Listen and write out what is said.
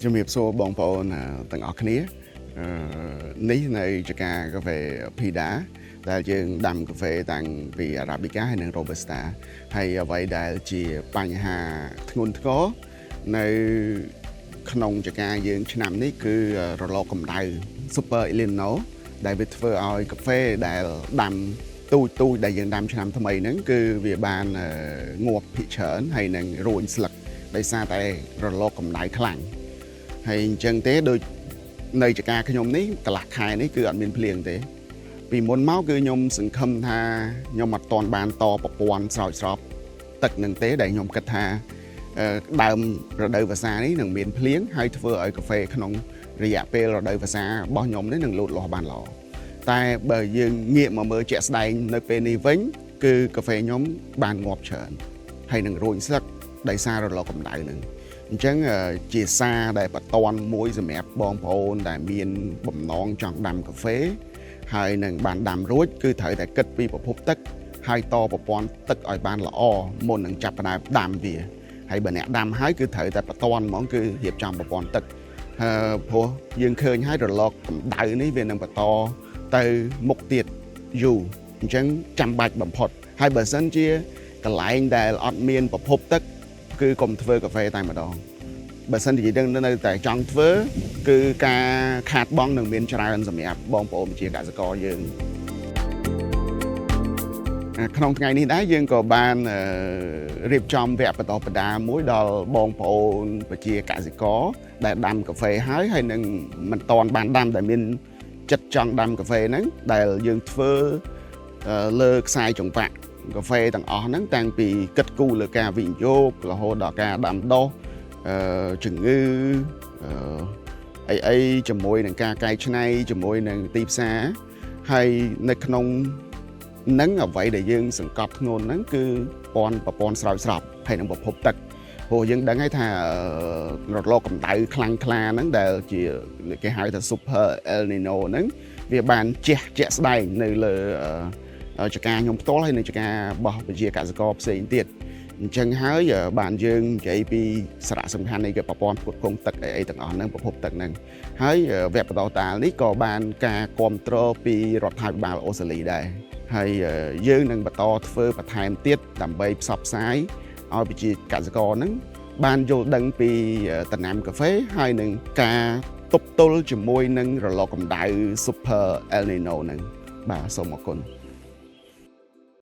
ជំរាបសួរបងប្អូនទាំងអស់គ្នានេះនៅចការកាហ្វេ Pida ដែលយើងដាំកាហ្វេតាំងពី Arabica ហើយនិង Robusta ហើយអ្វីដែលជាបញ្ហាធ្ងន់ធ្ងរនៅក្នុងចការយើងឆ្នាំនេះគឺរលកកម្ដៅ Super El Niño ដែលវាធ្វើឲ្យកាហ្វេដែលដាំទូចដែលយើងដាំឆ្នាំថ្មីហ្នឹងគឺវាបានងាប់ភាគច្រើនហើយនឹងរួញស្លឹកដោយសារតែរលកកម្ដៅខ្លាំងហើយអញ្ចឹងទេដូចនៅចការខ្ញុំនេះកន្លះខែនេះគឺអត់មានភ្លៀងទេពីមុនមកគឺខ្ញុំសង្ឃឹមថាខ្ញុំអត់ទាន់បានតប្រព័ន្ធស្រោចស្រពទឹកនឹងទេដែលខ្ញុំគិតថាដើមរដូវវស្សានេះនឹងមានភ្លៀងហើយធ្វើឲ្យកាហ្វេក្នុងរយៈពេលរដូវវស្សារបស់ខ្ញុំនេះនឹងលូតលាស់បានល្អតែបើយើងងាកមកមើលជាក់ស្ដែងនៅពេលនេះវិញគឺកាហ្វេខ្ញុំបានងាប់ច្រើនហើយនឹងរួញស្លឹកដោយសាររលកកម្ដៅនឹងអញ្ចឹងជាសារដែលបន្ទាន់មួយសម្រាប់បងប្អូនដែលមានបំណងចង់ដាំកាហ្វេហើយនឹងបានដាំរួចគឺត្រូវតែគិតពីប្រភពទឹកហើយតប្រព័ន្ធទឹកឲ្យបានល្អមុននឹងចាប់ផ្ដើមដាំវាហើយបើអ្នកដាំហើយគឺត្រូវតែបន្ទាន់ហ្មងគឺរៀបចំប្រព័ន្ធទឹកព្រោះយើងឃើញហើយរលកកម្ដៅនេះវានឹងបន្តទៅមុខទៀតយូរអញ្ចឹងចាំបាច់បំផុតហើយបើសិនជាកន្លែងដែលអត់មានប្រភពទឹកគឺកុំធ្វើកាហ្វេតែម្ដងបើសិនជាយើងនៅតែចង់ធ្វើគឺការខាតបង់នឹងមានច្រើនសម្រាប់បងប្អូនប្រជាកសិករយើងក្នុងថ្ងៃនេះដែរយើងក៏បានរៀបចំវគ្គបន្តបណ្ដាមួយដល់បងប្អូនប្រជាកសិករដែលដាំកាហ្វេហើយនឹងមិនតាន់បានដាំដែលមានចិត្តចង់ដាំកាហ្វេហ្នឹងដែលយើងធ្វើលើខ្សែចង្វាក់កាហ្វេទាំងអស់ហ្នឹងតាំងពីគិតគូរលើការវិនិយោគរហូតដល់ការដាំដុះជំងឺអីជាមួយនឹងការកែច្នៃជាមួយនឹងទីផ្សារហើយនៅក្នុងនឹងអ្វីដែលយើងសង្កត់ធ្ងន់ហ្នឹងគឺប្រព័ន្ធស្រោចស្រពហើយនឹងប្រភពទឹកព្រោះយើងដឹងហើយថារលកកម្ដៅខ្លាំងក្លាហ្នឹងដែលជាគេហៅថា Super El Niño ហ្នឹងវាបានជះជាក់ស្ដែងនៅលើចការខ្ញុំផ្ទាល់ហើយនៅចការរបស់ប្រជាកសិករផ្សេងទៀតអញ្ចឹងហើយបានយើងនិយាយពីសារៈសំខាន់នៃប្រព័ន្ធផ្គត់ផ្គង់ទឹកអីទាំងអស់ហ្នឹងប្រភពទឹកហ្នឹងហើយវគ្គបន្តតាលនេះក៏បានការគ្រប់គ្រងពីរដ្ឋាភិបាលអូស្ត្រាលីដែរហើយយើងនឹងបន្តធ្វើបន្ថែមទៀតដើម្បីផ្សព្វផ្សាយឲ្យប្រជាកសិករហ្នឹងបានយល់ដឹងពីដំណាំកាហ្វេហើយនឹងការទប់ទល់ជាមួយនឹងរលកកម្ដៅ Super El Niño ហ្នឹងបាទសូមអរគុណ